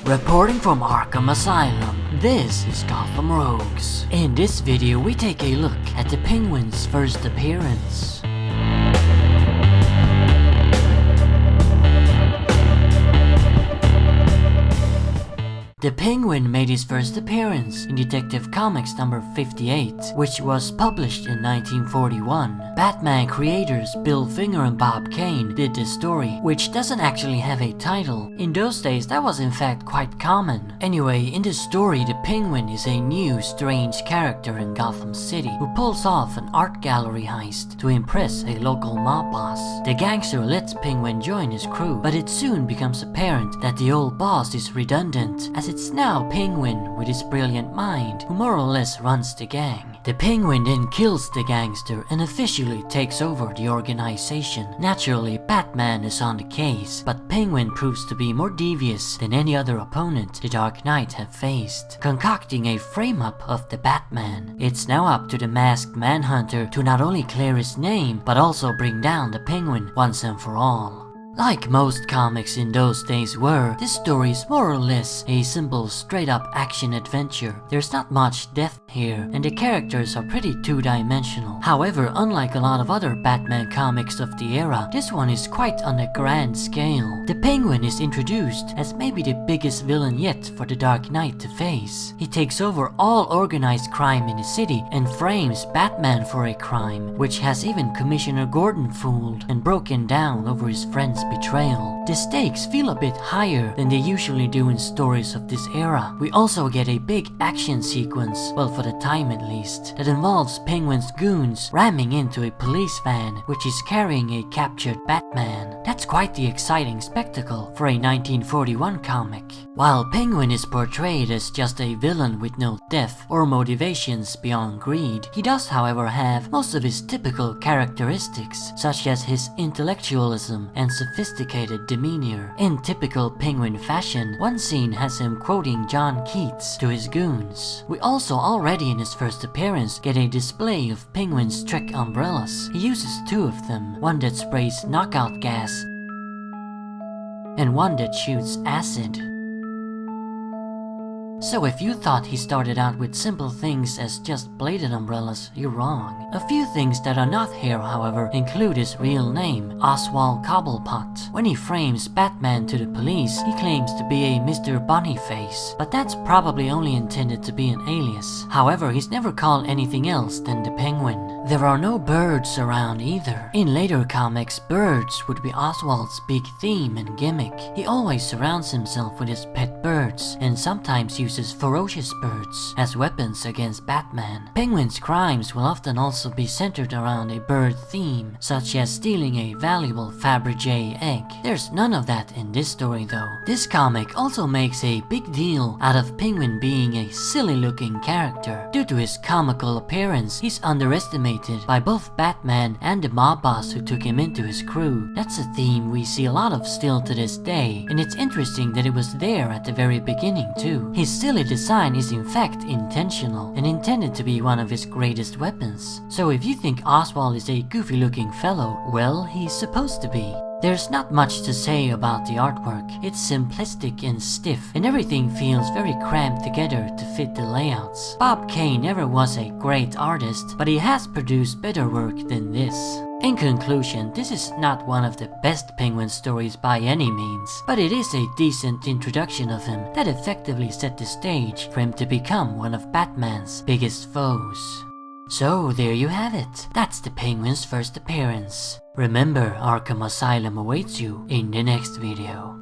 Reporting from Arkham Asylum, this is Gotham Rogues. In this video we take a look at the Penguin's first appearance. The Penguin made his first appearance in Detective Comics number 58, which was published in 1941. Batman creators Bill Finger and Bob Kane did this story, which doesn't actually have a title. In those days that was in fact quite common. Anyway, in this story the Penguin is a new strange character in Gotham City who pulls off an art gallery heist to impress a local mob boss. The gangster lets Penguin join his crew, but it soon becomes apparent that the old boss is redundant, as it's now Penguin with his brilliant mind who more or less runs the gang. The Penguin then kills the gangster and officially takes over the organization. Naturally, Batman is on the case, but Penguin proves to be more devious than any other opponent the Dark Knight have faced, concocting a frame-up of the Batman. It's now up to the masked manhunter to not only clear his name, but also bring down the Penguin once and for all. Like most comics in those days were, this story is more or less a simple straight-up action-adventure. There's not much depth here, and the characters are pretty two-dimensional. However, unlike a lot of other Batman comics of the era, this one is quite on a grand scale. The Penguin is introduced as maybe the biggest villain yet for the Dark Knight to face. He takes over all organized crime in the city and frames Batman for a crime, which has even Commissioner Gordon fooled and broken down over his friend's betrayal. The stakes feel a bit higher than they usually do in stories of this era. We also get a big action sequence, well for the time at least, that involves Penguin's goons ramming into a police van which is carrying a captured Batman. That's quite the exciting spectacle for a 1941 comic. While Penguin is portrayed as just a villain with no depth or motivations beyond greed, he does however have most of his typical characteristics, such as his intellectualism and sophisticated demeanor. In typical Penguin fashion, one scene has him quoting John Keats to his goons. We also already in his first appearance get a display of Penguin's trick umbrellas. He uses two of them, one that sprays knockout gas and one that shoots acid. So if you thought he started out with simple things as just bladed umbrellas, you're wrong. A few things that are not here, however, include his real name, Oswald Cobblepot. When he frames Batman to the police, he claims to be a Mr. Bonyface, but that's probably only intended to be an alias. However, he's never called anything else than the Penguin. There are no birds around either. In later comics, birds would be Oswald's big theme and gimmick. He always surrounds himself with his pet birds, and sometimes uses ferocious birds as weapons against Batman. Penguin's crimes will often also be centered around a bird theme, such as stealing a valuable Fabergé egg. There's none of that in this story though. This comic also makes a big deal out of Penguin being a silly-looking character. Due to his comical appearance, he's underestimated by both Batman and the mob boss who took him into his crew. That's a theme we see a lot of still to this day, and it's interesting that it was there at the very beginning too. His silly design is in fact intentional and intended to be one of his greatest weapons. So if you think Oswald is a goofy looking fellow, well, he's supposed to be. There's not much to say about the artwork. It's simplistic and stiff, and everything feels very crammed together to fit the layouts. Bob Kane never was a great artist, but he has produced better work than this. In conclusion, this is not one of the best Penguin stories by any means, but it is a decent introduction of him that effectively set the stage for him to become one of Batman's biggest foes. So there you have it. That's the Penguin's first appearance. Remember, Arkham Asylum awaits you in the next video.